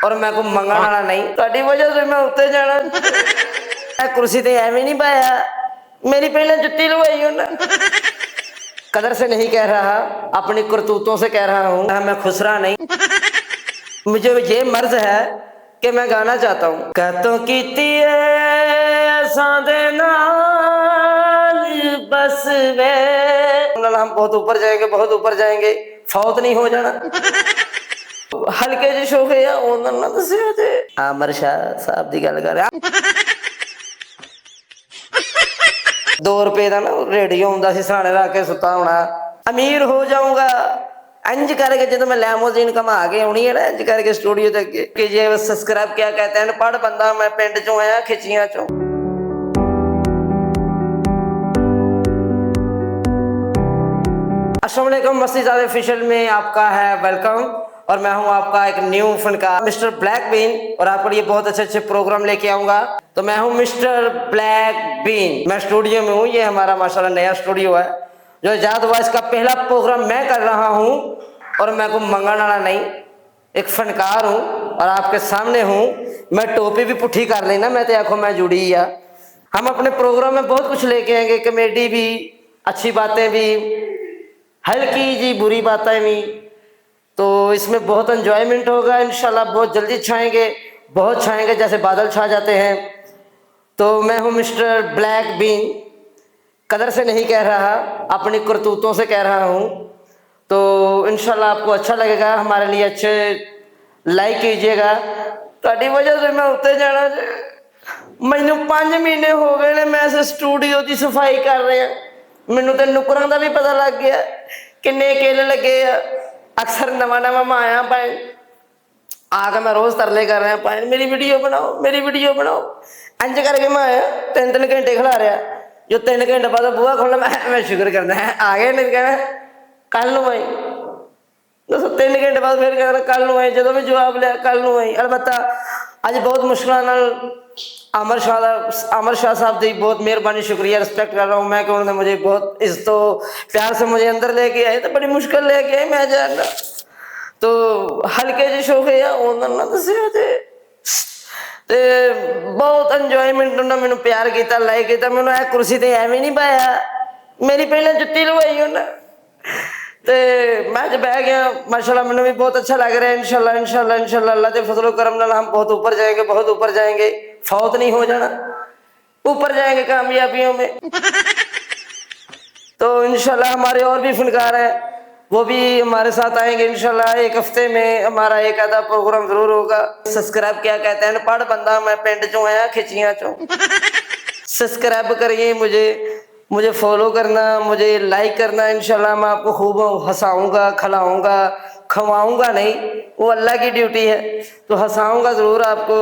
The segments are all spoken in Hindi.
और मैं को मंगण वाला नहीं, ਤੁਹਾਡੀ वजह से मैं उत्ते जाना। मैं कुर्सी ते एवं नहीं पाया, मेरी पहले जुत्ती लुवाई उन्हें। कदर से नहीं कह रहा, अपनी करतूतों से कह रहा हूँ, मैं खुसरा नहीं। मुझे ये मर्ज है कि मैं गाना चाहता हूँ। कहतों कीती बस वे, हम बहुत ऊपर जाएंगे, बहुत ऊपर जाएंगे, फौत नहीं हो जाना। हल्के जी शोक है उन्होंने दसिया जे आमर शाह साहब की गल कर। 2 रुपए का ना रेडियो होंदा सी, सराणे रख के सुता होना। अमीर हो जाऊंगा इंज करके, जो मैं लैमोजीन कमा के आनी है ना, इंज करके स्टूडियो तक कि ये सब्सक्राइब क्या कहते हैं, पढ़ बंदा मैं पिंड चो आया, खिचियां चो। अस्सलाम वालेकुम, मस्ती ज़ाद ऑफिशियल में आपका है वेलकम। और मैं हूं आपका एक न्यू फनकार मिस्टर ब्लैक बीन, और आपके लिए बहुत अच्छे अच्छे प्रोग्राम लेके आऊंगा। तो मैं हूं मिस्टर ब्लैक बीन, मैं स्टूडियो में हूं। ये हमारा माशाल्लाह नया स्टूडियो है जो इजाद हुआ, इसका पहला प्रोग्राम मैं कर रहा हूं। और मैं को मंगण वाला नहीं, एक फनकार हूं और आपके सामने हूं। मैं टोपी भी पुठी कर लेना, मैं तो आखो मैं जुड़ी या। हम अपने प्रोग्राम में बहुत कुछ लेके आएंगे, कॉमेडी भी, अच्छी बातें भी, हल्की जी बुरी बातें भी। तो इसमें बहुत एंजॉयमेंट होगा इंशाल्लाह। बहुत जल्दी छाएंगे, बहुत छाएंगे, जैसे बादल छा जाते हैं। तो मैं हूं मिस्टर ब्लैक बीन, कदर से नहीं कह रहा, अपनी करतूतों से कह रहा हूं। तो इंशाल्लाह आपको अच्छा लगेगा, हमारे लिए अच्छे लाइक कीजिएगा। ਤੁਹਾਡੀ वजह से मैं उत्ते जाना। मैनू 5 महीने हो गए ने, मैं इस स्टूडियो की सफाई कर रहा। मैनू तो नुकरां का भी पता लग गया, किन्ने किल लगे आ। अक्सर नवा नवा मैं आया भैन, आके मैं रोज तरले कर रहा, भैन मेरी वीडियो बनाओ, मेरी वीडियो बनाओ। इंज करके मैं आया, 3 घंटे खिला रहा। जो 3 घंटे बाद बूहा खोलना, मैं शुक्र करना है आ गए, नहीं कहना कल नू आई। दसो 3 घंटे बाद फिर कहना कल नू आई, जो भी जवाब लिया कल नू आई। अलबत्ता अज बहुत मुश्किल अमर शाह साहब की बहुत मेहरबानी, शुक्रिया, रिस्पेक्ट कर रहा हूँ मैं कि उन्होंने मुझे बहुत इज्जत प्यार से मुझे अंदर लेके आए। तो बड़ी मुश्किल लेके आए मैं जाना। तो हल्के जी शौक है उन्होंने दसिया जे, ते बहुत इंजॉयमेंट उन्होंने मैंने प्यार किया, लाइक किया। मैंने कुर्सी ते एवं नहीं पाया, मेरी पहले जुत्ती लुवाई उन्हें। तो मैं जब बह गया, माशाल्लाह मैंने भी बहुत अच्छा लग रहा है। इंशाल्लाह इंशाल्लाह इंशाल्लाह अल्लाह के फजलो करम नाल हम बहुत ऊपर जाएंगे, बहुत ऊपर जाएंगे, फौत नहीं हो जाना, ऊपर जाएंगे कामयाबियों में। तो इंशाल्लाह हमारे और भी फनकार हैं, वो भी हमारे साथ आएंगे इंशाल्लाह। एक हफ्ते में हमारा एक आधा प्रोग्राम जरूर होगा। सब्सक्राइब क्या कहते हैं, पढ़ बंदा मैं पिंड चो आया, खिचियां चो। सब्सक्राइब करिए, मुझे फॉलो करना, मुझे लाइक करना। इंशाल्लाह मैं आपको खूब हंसाऊंगा, खिलाऊंगा, खवाऊंगा नहीं, वो अल्लाह की ड्यूटी है। तो हंसाऊंगा ज़रूर आपको,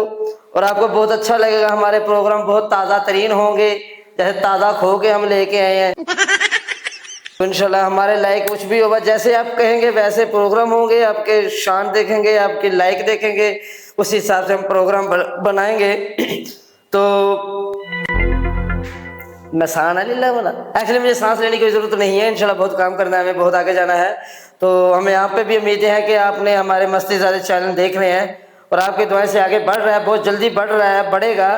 और आपको बहुत अच्छा लगेगा। हमारे प्रोग्राम बहुत ताज़ा तरीन होंगे, जैसे ताज़ा खो के हम लेके आए हैं। तो इंशाल्लाह हमारे लाइक कुछ भी होगा, जैसे आप कहेंगे वैसे प्रोग्राम होंगे। आपके शान देखेंगे, आपके लाइक देखेंगे, उस हिसाब से हम प्रोग्राम बनाएंगे। तो मैं सांस ना लीला बोला, एक्चुअली मुझे सांस लेने की जरूरत नहीं है। इंशाल्लाह बहुत काम करना है, हमें बहुत आगे जाना है। तो हमें यहाँ पे भी उम्मीद है कि आपने हमारे मस्ती ज़ाद चैनल देख रहे हैं, और आपकी दुआएं से आगे बढ़ रहा है, बहुत जल्दी बढ़ रहा है, बढ़ेगा।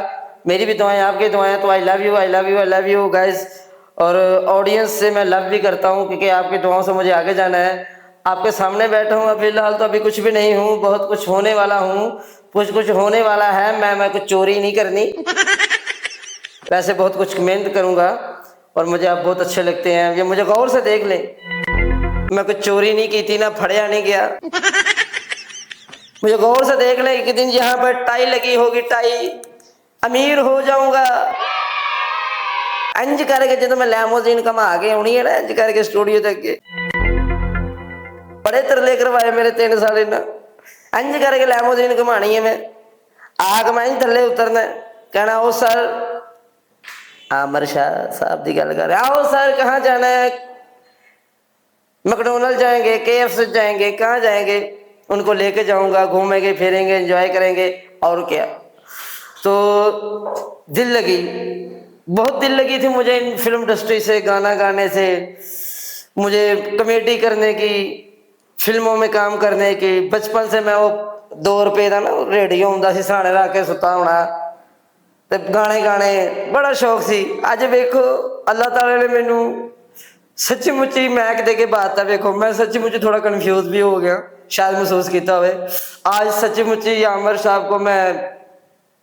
मेरी भी दुआएं, आपकी दुआएं। तो I love you, I love you, I love you guys. और ऑडियंस से मैं लव भी करता हूँ, क्योंकि आपकी दुआओं से मुझे आगे जाना है। आपके सामने बैठा हूँ, फिलहाल तो अभी कुछ भी नहीं हूँ, बहुत कुछ होने वाला हूँ, कुछ होने वाला है। मैं कुछ चोरी नहीं करनी, वैसे बहुत कुछ मेहनत करूंगा, और मुझे आप बहुत अच्छे लगते हैं। ये मुझे गौर से देख लें, मैं कुछ चोरी नहीं की थी, ना फड़िया नहीं गया। मुझे गौर से देख लें, एक दिन यहाँ पर टाई लगी होगी, टाई, अमीर हो जाऊंगा इंज करके, जो मैं लैमोजीन कमा के आनी है ना, इंज करके स्टूडियो तक के। बड़े तरले करवाए मेरे 3 साल ना, इंज करके लैमोजीन घुमानी है। मैं आग मैं इंज थले उतरना, कहना ओ सर, आमर शाह साहब की गल कर, आओ सर कहाँ जाना है, मैकडोनल्ड जाएंगे, KFC जाएंगे, कहाँ जाएंगे, उनको लेके जाऊंगा, घूमेंगे फिरेंगे, एंजॉय करेंगे, और क्या। तो दिल लगी, बहुत दिल लगी थी मुझे इन फिल्म इंडस्ट्री से, गाना गाने से, मुझे कॉमेडी करने की, फिल्मों में काम करने की। बचपन से मैं वो 2 रुपए का ना रेडियो हुंदा सी, सराणे रख के सुता होना ते गाने गाने, बड़ा शौक सी। अज वेखो अल्लाह ताला ने मैनू सच्ची मुच्ची मैक दे के बात है। वेखो मैं सच्ची मुच्ची थोड़ा कन्फ्यूज भी हो गया, शायद महसूस किया हुए। आज सच्ची मुच्ची आमिर साहब को मैं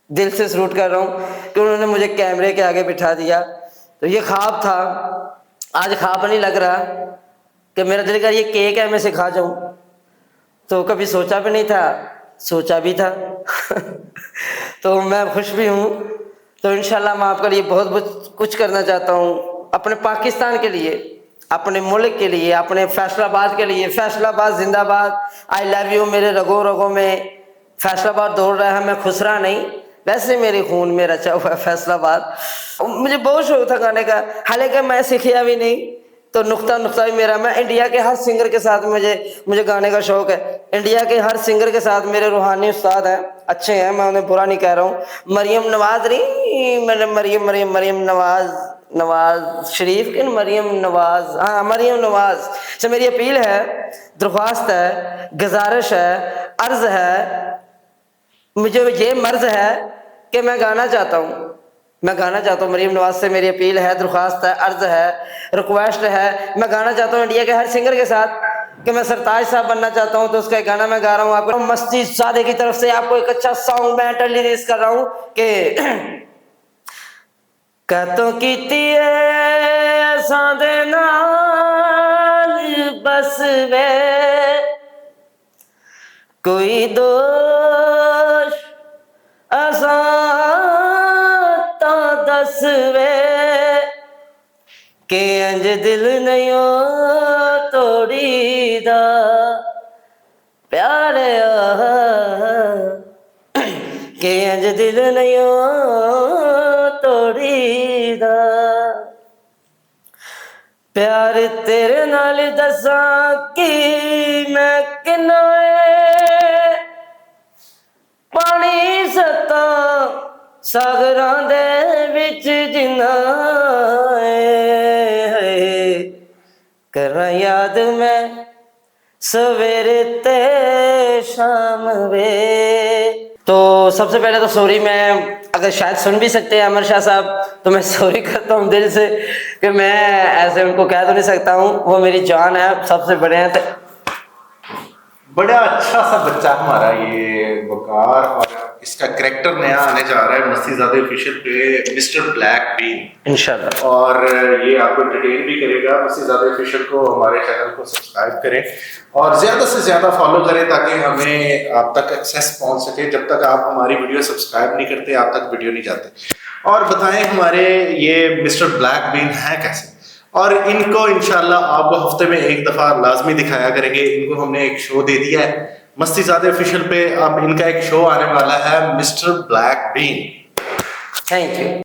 दिल से सलूट कर रहा हूँ कि उन्होंने मुझे कैमरे के आगे बिठा दिया। तो ये ख्वाब था, आज ख्वाब नहीं लग रहा कि मेरा दिल कर ये केक है मैं से खा जाऊँ। तो कभी सोचा भी नहीं था, सोचा भी था तो मैं खुश भी हूँ। तो इंशाल्लाह मैं आपके लिए बहुत कुछ करना चाहता हूँ, अपने पाकिस्तान के लिए, अपने मुल्क के लिए, अपने फैसलाबाद के लिए। फैसलाबाद जिंदाबाद, आई लव यू। मेरे रगों रगों में फैसलाबाद दौड़ रहा है, मैं खुसरा नहीं, वैसे मेरे खून में रचा हुआ है फैसलाबाद। मुझे बहुत शौक था गाने का, हालांकि मैं सीखिया भी नहीं। तो नुक्ता भी मेरा, मैं इंडिया के हर सिंगर के साथ मुझे गाने का शौक है। इंडिया के हर सिंगर के साथ मेरे रूहानी उस्ताद हैं, अच्छे हैं, मैं उन्हें बुरा नहीं कह रहा हूँ। मरियम नवाज नहीं, मैंने मरियम नवाज शरीफ के मरियम नवाज, हाँ मरियम नवाज से मेरी अपील है, दरख्वास्त है, गुजारिश है, अर्ज है, मुझे ये मर्ज है कि मैं गाना चाहता हूँ, मैं गाना चाहता हूँ। मरियम नवाज से मेरी अपील है, दरख्वास्त है, अर्ज है, रिक्वेस्ट है, मैं गाना चाहता हूँ इंडिया के हर सिंगर के साथ कि मैं सरताज साहब बनना चाहता हूँ। तो उसका एक गाना मैं गा रहा हूँ आपको, मस्ती सादे की तरफ से आपको एक अच्छा सॉन्ग मैं रिलीज कर रहा हूँ कि कतों कीती सादे नाल बस वे कोई दोष असा दस वे के अंज दिल नहीं हो तोड़ी दा प्यार के अंज दिल नहीं हो तोड़ी दा प्यार तेरे नाल दसा कि मैं किन्ना पानी सता सागरां दे विच जिन्ना करना याद मैं सवेरे ते शाम वे। तो सबसे पहले तो सॉरी, मैं अगर शायद सुन भी सकते हैं अमर शाह साहब तो मैं सॉरी करता हूँ दिल से कि मैं ऐसे उनको कह तो नहीं सकता हूँ, वो मेरी जान है, सबसे बड़े हैं। बड़ा अच्छा सा बच्चा हमारा ये वकार, और इसका करैक्टर नया आने जा रहा है मस्तीज़ादे ऑफिशियल पे, मिस्टर ब्लैक बीन इंशाल्लाह। और ये आपको एंटरटेन भी करेगा। मस्तीज़ादे ऑफिशियल को, हमारे चैनल को सब्सक्राइब करें और ज़्यादा से ज़्यादा फॉलो करें ताकि हमें आप तक एक्सेस पहुंच सके। जब तक आप हमारी वीडियो सब्सक्राइब नहीं करते आप तक वीडियो नहीं जाते। और बताएं हमारे ये मिस्टर ब्लैक बीन है कैसे, और इनको इंशाल्लाह आपको हफ्ते में एक दफ़ा लाजमी दिखाया करेंगे। इनको हमने एक शो दे दिया है मस्तीज़ादे ऑफिशियल पे, अब इनका एक शो आने वाला है mister black bean. Thank you.